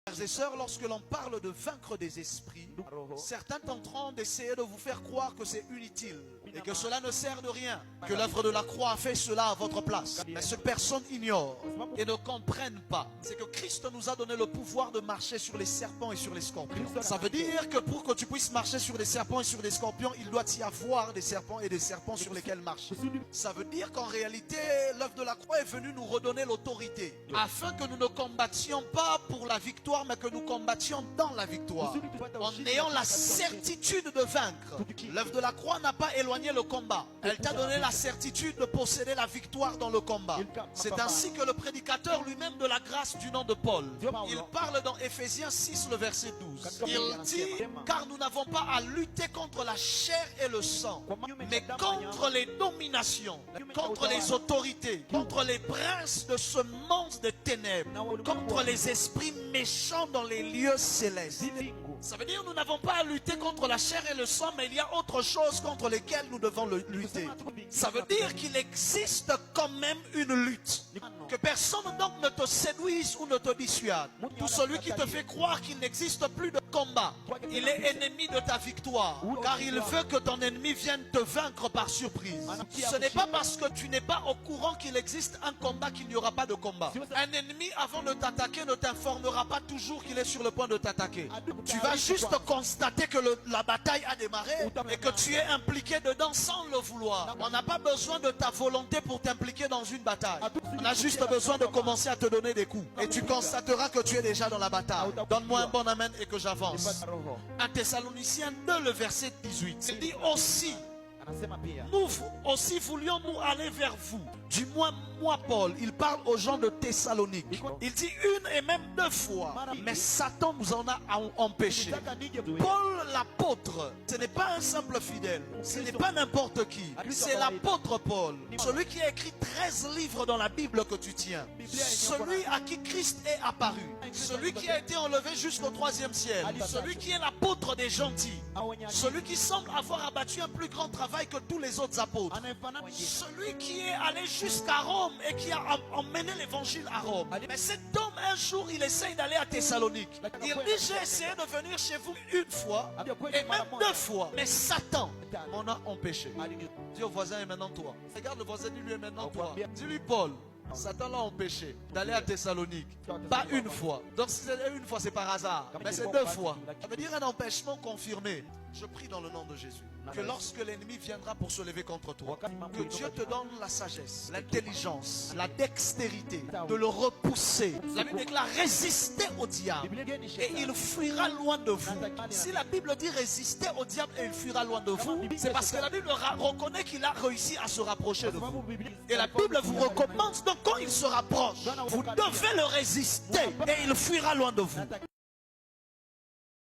Frères et sœurs, lorsque l'on parle de vaincre des esprits, certains tenteront d'essayer de vous faire croire que c'est inutile et que cela ne sert de rien, que l'œuvre de la croix a fait cela à votre place. Mais ce que personne ignore et ne comprennent pas, c'est que Christ nous a donné le pouvoir de marcher sur les serpents et sur les scorpions. Ça veut dire que pour que tu puisses marcher sur les serpents et sur les scorpions, il doit y avoir des serpents et des serpents sur lesquels marcher. Ça veut dire qu'en réalité, l'œuvre de la croix est venue nous redonner l'autorité, afin que nous ne combattions pas pour la victoire, mais que nous combattions dans la victoire, en ayant la certitude de vaincre. L'œuvre de la croix n'a pas éloigné le combat. Elle t'a donné la certitude de posséder la victoire dans le combat. C'est ainsi que le prédicateur lui-même de la grâce du nom de Paul, il parle dans Éphésiens 6, le verset 12. Il dit, car nous n'avons pas à lutter contre la chair et le sang, mais contre les dominations, contre les autorités, contre les princes de ce monde de ténèbres, contre les esprits méchants dans les lieux célestes. Ça veut dire que nous n'avons pas à lutter contre la chair et le sang, mais il y a autre chose contre lesquelles nous devons lutter. Ça veut dire qu'il existe quand même une lutte. Que personne donc ne te séduise ou ne te dissuade. Tout celui qui te fait croire qu'il n'existe plus de combat, il est ennemi de ta victoire, car il veut que ton ennemi vienne te vaincre par surprise. Ce n'est pas parce que tu n'es pas au courant qu'il existe un combat qu'il n'y aura pas de combat. Un ennemi, avant de t'attaquer, ne t'informera pas toujours qu'il est sur le point de t'attaquer. Tu vas juste constater que la bataille a démarré et que tu es impliqué dedans sans le vouloir. On n'a pas besoin de ta volonté pour t'impliquer dans une bataille. On a juste besoin de commencer à te donner des coups. Et tu constateras que tu es déjà dans la bataille. Donne-moi un bon amen et que j'avance. 1 Thessaloniciens 2, le verset 18. Il dit aussi, nous aussi voulions-nous aller vers vous. Du moins moi Paul, il parle aux gens de Thessalonique. Il dit une et même deux fois, mais Satan nous en a empêché. Paul l'apôtre, ce n'est pas un simple fidèle, ce n'est pas n'importe qui, c'est l'apôtre Paul, celui qui a écrit 13 livres dans la Bible que tu tiens, celui à qui Christ est apparu, celui qui a été enlevé jusqu'au 3e ciel, celui qui est l'apôtre des gentils, celui qui semble avoir abattu un plus grand travail que tous les autres apôtres, celui qui est allé jusqu'à Rome et qui a emmené l'évangile à Rome. Mais cet homme, un jour, il essaye d'aller à Thessalonique. Il dit, j'ai essayé de venir chez vous une fois et même deux fois, mais Satan m'en a empêché. Dis au voisin, et maintenant toi. Regarde le voisin, dis-lui, et maintenant toi. Dis-lui, Paul, Satan l'a empêché d'aller à Thessalonique. Pas une fois. Donc si c'est une fois, c'est par hasard. Mais c'est deux fois. Ça veut dire un empêchement confirmé. Je prie dans le nom de Jésus que lorsque l'ennemi viendra pour se lever contre toi, que Dieu te donne la sagesse, l'intelligence, la dextérité de le repousser. La Bible déclare résister au diable et il fuira loin de vous. Si la Bible dit résister au diable et il fuira loin de vous, c'est parce que la Bible reconnaît qu'il a réussi à se rapprocher de vous. Et la Bible vous recommande donc quand il se rapproche, vous devez le résister et il fuira loin de vous.